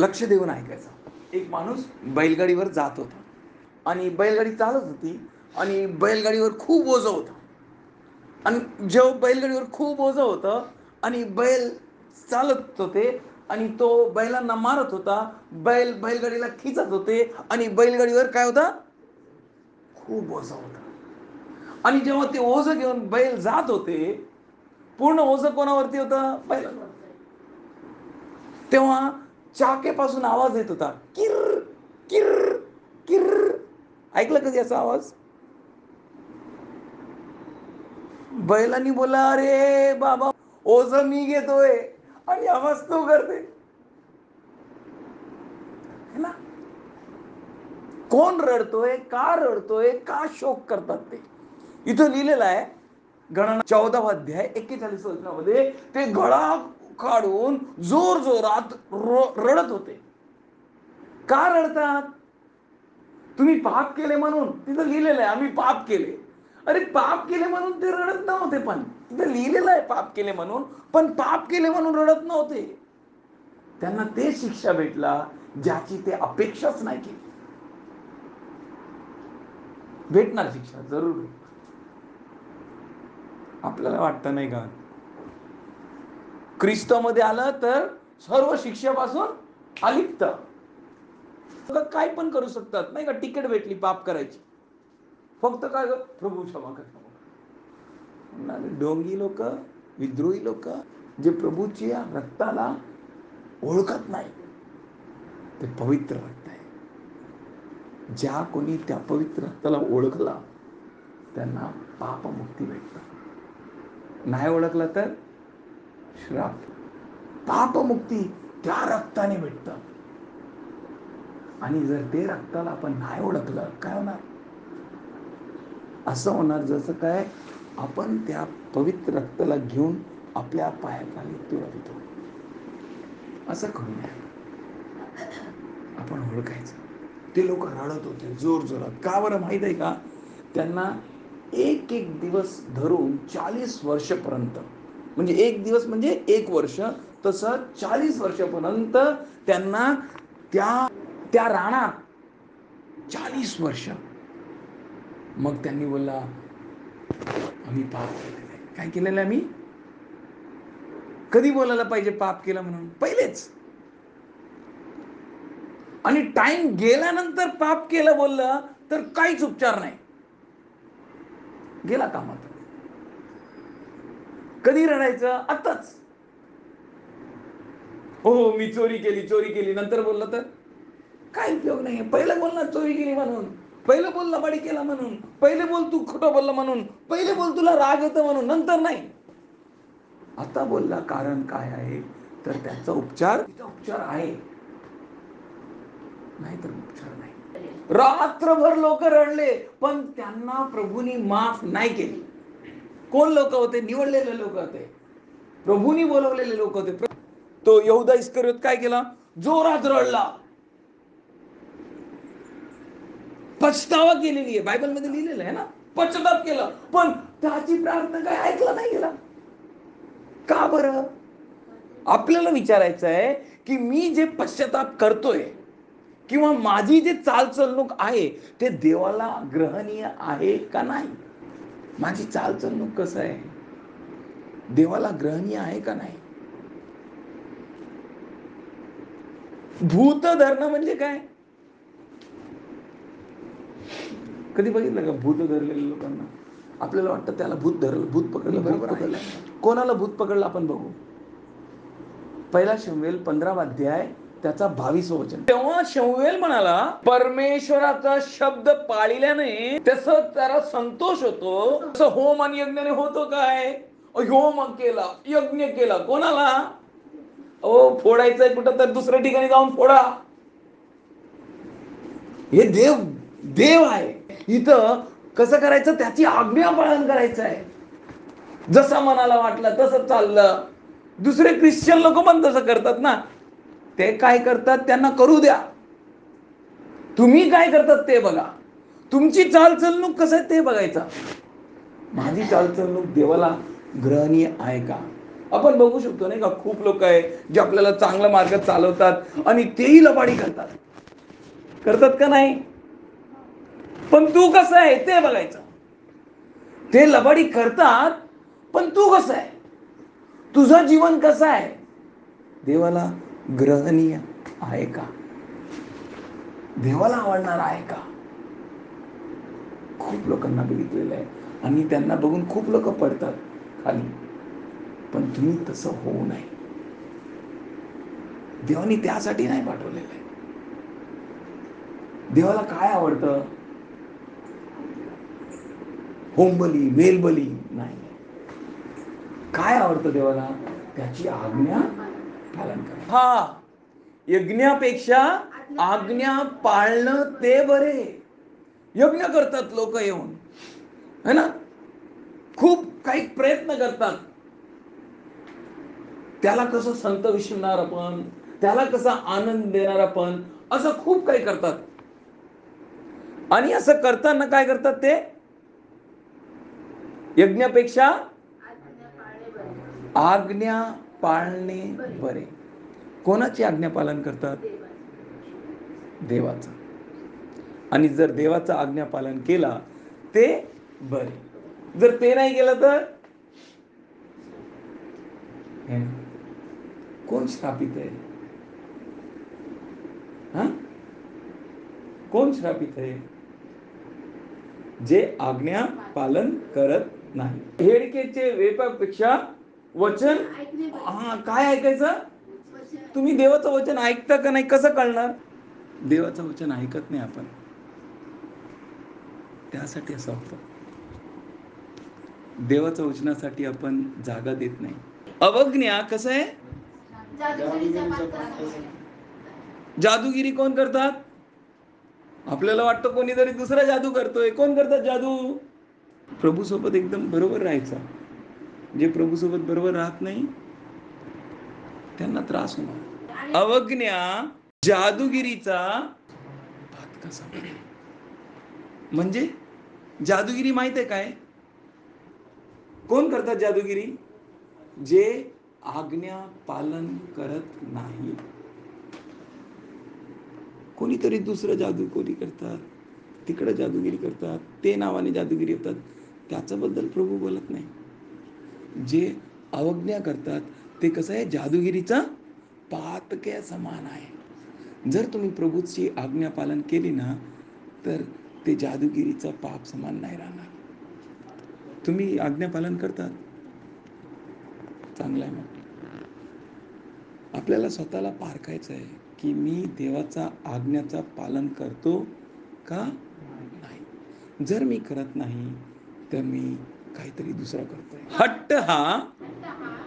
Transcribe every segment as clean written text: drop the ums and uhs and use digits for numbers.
लक्ष देऊन ऐकायचं. एक माणूस बैलगाडीवर जात होता आणि बैलगाडी चालत होती आणि बैलगाडीवर खूप ओझं होतं. आणि जेव्हा बैलगाडीवर खूप ओझं होतं आणि बैल चालत होते आणि तो बैलांना मारत होता, बैलगाडीला खिचत होते आणि बैलगाडीवर काय होता, खूप ओझं होतं. आणि जेव्हा ते ओझं घेऊन बैल जात होते, पूर्ण ओझं कोणावरती होतं, बैलांवर. तेव्हा चाकेपासून आवाज येत होता, किर किर किर. ऐकलं कधी याचा आवाज? बैलांनी बोला, अरे बाबा, ओझं मी घेतोय आणि आवाज तू करते है ना. कोण रडतोय, का रडतोय, का शोक करतात ते इथं लिहिलेलं आहे. गणना 14 अध्याय 41 वचनामध्ये ते गळा काढून जोर जोरात रडत होते. का रडतात? तुम्ही पाप केले म्हणून. तिथं लिहिलेलं आहे आम्ही पाप केले. अरे पाप केले म्हणून ते रडत नव्हते, पण तिथं लिहिलेलं आहे पाप केले म्हणून, पण पाप केले म्हणून रडत नव्हते. त्यांना ते शिक्षा भेटला ज्याची ते अपेक्षाच नाही केली. भेटणार शिक्षा, जरूर भेटणार. आपल्याला वाटतं नाही का, ख्रिस्तामध्ये आलं तर सर्व शिक्षेपासून अलिप्त, काय पण करू शकतात नाही का. तिकीट भेटली पाप करायची, फक्त काय, प्रभू क्षमा कर. डोंगी लोक, विद्रोही लोक, जे प्रभूच्या रक्ताला ओळखत नाही, ते पवित्र रक्त आहे. ज्या कोणी त्या पवित्र रक्ताला ओळखला त्यांना पापमुक्ती भेटत. नाही ओळखला तर श्राप. पापमुक्ती त्या रक्ताने भेटत. आणि जर ते रक्ताला आपण नाही ओळखलं, काय होणार? असं होणार जसं काय आपण त्या पवित्र रक्ताला घेऊन आपल्या पायाखाली तुळवतो. असं करू नये. आपण ओळखायचं. ते लोक रडत होते जोर जोरात. का बरं माहित आहे का? त्यांना एक एक दिवस धरून 40 वर्षपर्यंत, म्हणजे एक दिवस म्हणजे 1 वर्ष, तसं 40 वर्षापर्यंत त्यांना त्या रानात 40 वर्ष. मग त्यांनी बोलला, आम्ही पाप केलेलं आहे. काय केलेलं आहे आम्ही? कधी बोलायला पाहिजे पाप केलं म्हणून? पहिलेच. आणि टाइम गेल्यानंतर पाप केलं बोललं तर काहीच उपचार नाही, गेला कामात. कधी रडायचं? आताच. हो मी चोरी केली, नंतर बोललं तर काय उपयोग नाही. पहिलं बोल ना चोरी केली म्हणून, पहिलं बोल लबाडी केला म्हणून, पहिले बोल तू खोटं बोलला म्हणून, पहिले बोल तुला राग येतो म्हणून, नंतर नाही. आता बोलला कारण काय आहे, तर त्याचा उपचार आहे, नाही तर उपचार नाही. रात्रभर लोक रडले पण त्यांना प्रभूनी माफ नाही केली. कोण लोक होते? निवडलेले लोक होते, प्रभूनी बोलवलेले लोक होते. तो यहूदा इस्करियोत काय केला? जोरात रडला, पछतावा केलेली आहे, बायबल मध्ये लिहिलेलं आहे ना, पश्चाताप केला. पण त्याची प्रार्थना काय ऐकला नाही गेला. का बरं? आपल्याला विचारायचं आहे की मी जे पश्चाताप करतोय किंवा माझी जे चालचलणूक आहे ते देवाला ग्रहणीय आहे का नाही. माझी चालचलणूक कसं आहे, देवाला ग्रहणीय आहे का नाही. भूत धरणं म्हणजे काय? कधी बघितलं का भूत धरलेल्या लोकांना? आपल्याला वाटतं त्याला भूत धरलं, भूत पकडलं, बरोबर पकडलं. कोणाला भूत पकडलं आपण बघू. पहिला शमूएल 15 अध्याय त्याचा 22 वचन. तेव्हा शमूएल म्हणाला, परमेश्वराचा शब्द पाळल्याने त्याचा त्याला संतोष होतो. तसं होम आणि यज्ञाने होतो काय? होम केला, यज्ञ केला, कोणाला? फोडायचंय कुठं तर दुसऱ्या ठिकाणी जाऊन फोडा. हे देव आहे. इथं कसं करायचं? त्याची आज्ञा पालन करायचं आहे. जसं मनाला वाटलं तसं चाललं. दुसरे ख्रिश्चन लोक पण तसं करतात ना. ते काय करतात त्यांना करू द्या, तुम्ही काय करतात ते बघा. तुमची चालचलणूक कसं आहे ते बघायचं. माझी चालचलणूक देवाला ग्रहणीय आहे का? आपण बघू शकतो नाही का, खूप लोक आहे जे आपल्याला चांगला मार्ग चालवतात आणि तेही लबाडी करतात. करतात का नाही? पण तू कसं आहे ते बघायचं. ते लबाडी करतात, पण तू कसं आहे, तुझं जीवन कसं आहे, देवाला ग्रहणीय आहे का, देवाला आवडणार आहे का? खूप लोकांना बघितलेलं आहे आणि त्यांना बघून खूप लोक पडतात खाली. पण तुम्ही तसं होऊ नये. देवानी त्यासाठी नाही पाठवलेलं आहे. देवाला काय आवडतं? होमबली, मेलबली नाही. काय आवडतं देवाला? त्याची आज्ञा पालन करा. हा, यज्ञापेक्षा आज्ञा पाळणं ते बरे. यज्ञ करतात लोक येऊन, है ना, खूप काही प्रयत्न करतात. त्याला कसं संत विशवणार आपण, त्याला कसा आनंद देणार आपण, असं खूप काही करतात. आणि असं करताना काय करतात ते? यज्ञापेक्षा आज्ञा पाळणे बरे. कोणाची आज्ञा पालन करतात? देवाचं. आणि जर देवाचं आज्ञा पालन केला ते बरे. जर ते नाही केलं तर कोण श्रापित आहे? हा, कोण श्रापित आहे? जे आज्ञा पालन करत नाही. हेडकेचे वेपापेक्षा वचन, हा, काय ऐकायचं? तुम्ही देवाचं वचन ऐकता का नाही कसं कळणार? देवाचं वचन ऐकत नाही आपण, त्यासाठी असं होतं. देवाच्या वचनासाठी आपण जागा देत नाही. अवज्ञा कसं आहे? जादूगिरी कोण करतात? आपल्याला वाटतं कोणीतरी दुसरा जादू करतोय. कोण करतात जादू? प्रभू सोबत एकदम बरोबर राहायचा. जे प्रभू सोबत बरोबर राहत नाही त्यांना त्रास होणार. अवज्ञा जादूगिरीचा फाटका समज. म्हणजे जादूगिरी माहित आहे काय? कोण करतात जादूगिरी? जे आज्ञा पालन करत नाही. कोणीतरी दुसरं जादू कोणी करतात, तिकडे जादूगिरी करतात, ते नावाने जादूगिरी होतात. त्याच्याबद्दल प्रभू बोलत नाही. जे अवज्ञा करतात ते कसं आहे? जादूगिरीचा पातक्या समान आहे. जर तुम्ही प्रभूची आज्ञा पालन केली ना तर ते जादूगिरीचा पाप समान नाही राहणार. तुम्ही आज्ञा पालन करतात, चांगलं आहे. मग आपल्याला स्वतःला पारखायचं आहे की मी देवाचा आज्ञाचा पालन करतो का नाही. जर मी करत नाही तर मी काहीतरी दुसरा करतोय. हट्ट हा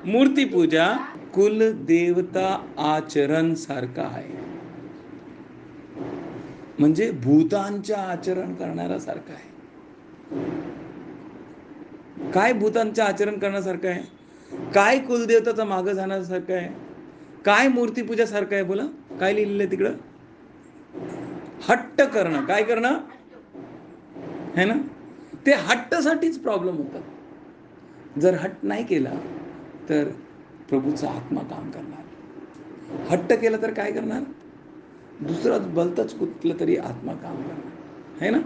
मूर्तीपूजा कुलदेवता आचरण सारखा आहे. म्हणजे भूतांच्या आचरण करणारा सारखा आहे. काय भूतांचं आचरण करण्यासारखं आहे? काय कुलदेवताचा मागं जाण्यासारखं आहे? काय मूर्तीपूजा सारखं आहे? बोला, काय लिहिलेलं आहे तिकडं? हट्ट करणं. काय करणं है ना? ते हट्टासाठीच प्रॉब्लेम होतात. जर हट्ट नाही केला तर प्रभूचा आत्मा काम करणार. हट्ट केला तर काय करणार? दुसराच भलतंच कुठलं तरी आत्मा काम करणार, है ना?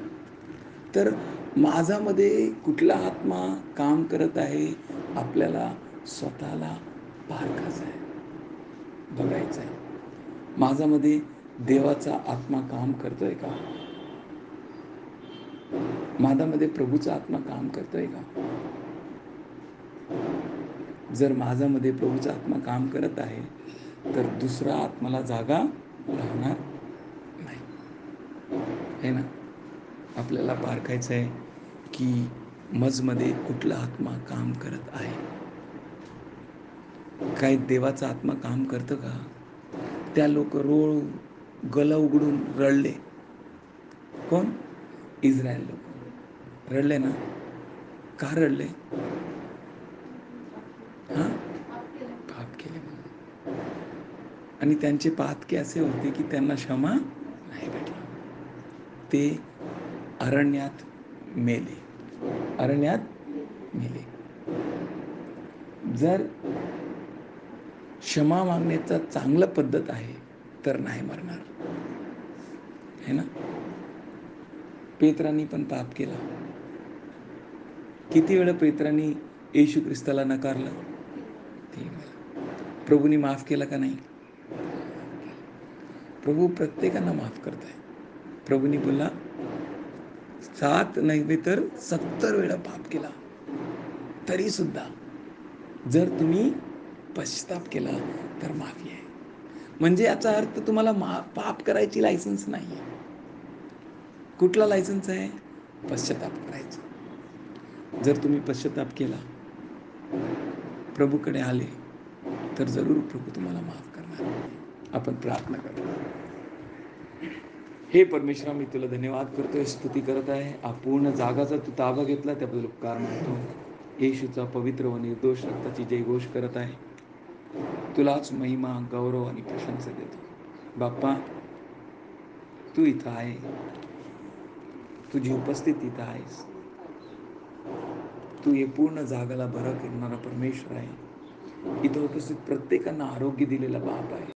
तर माझामध्ये कुठला आत्मा काम करत आहे आपल्याला स्वतःला पारखायचं आहे, बघायचं आहे. माझामध्ये देवाचा आत्मा काम करतोय का? माझ्यामध्ये प्रभूचा आत्मा काम करतोय का? जर माझ्यामध्ये प्रभूचा आत्मा काम करत आहे तर दुसरा आत्माला जागा राहणार नाही, है ना? आपल्याला पारखायचं आहे की मजमध्ये कुठला आत्मा काम करत आहे. काही देवाचा आत्मा काम करतं का? त्या लोक रोळ गला उघडून रडले. कोण? इस्रायल लोक रडले ना. का रडले? हा, पाप केले म्हणून. आणि त्यांचे पातके असे होते की त्यांना क्षमा नाही भेटला. ते अरण्यात मेले. अरण्यात मेले. जर क्षमा मागण्याचा चांगला पद्धत आहे तर नाही मरणार, है ना. पेत्रांनी पण पाप केला. किती वेळा पेत्रांनी येशू ख्रिस्ताला नकारलं? 3 वेळा. प्रभूंनी माफ केलं का नाही? प्रभू प्रत्येकांना माफ करताय. प्रभूंनी बोलला 7 नाही तर 70 वेळा पाप केला तरी सुद्धा जर तुम्ही पश्चाताप केला तर माफी आहे. म्हणजे याचा अर्थ तुम्हाला पाप करायची लायसन्स नाही. कुठला लायसन्स आहे? पश्चाताप करायचा. जर तुम्ही पश्चाताप केला, प्रभूकडे आले, तर जरूर प्रभू तुम्हाला माफ करणार. आपण प्रार्थना करू. हे परमेश्वरा, मी तुला धन्यवाद करतोय, स्तुती करत आहे. अपूर्ण जागाचा तू ताबा घेतला त्याबद्दल उपकार मानतो. येशूचा पवित्र व निर्दोष रक्ताची जयघोष करत आहे. तुलाच महिमा, गौरव आणि प्रशंसा देतो. बाप्पा, तू इथं आहे, तुझी उपस्थिती इथं आहेस. तू हे पूर्ण जागाला बरं करणारा परमेश्वर आहे. इथं उपस्थित प्रत्येकांना आरोग्य दिलेला बाप आहे.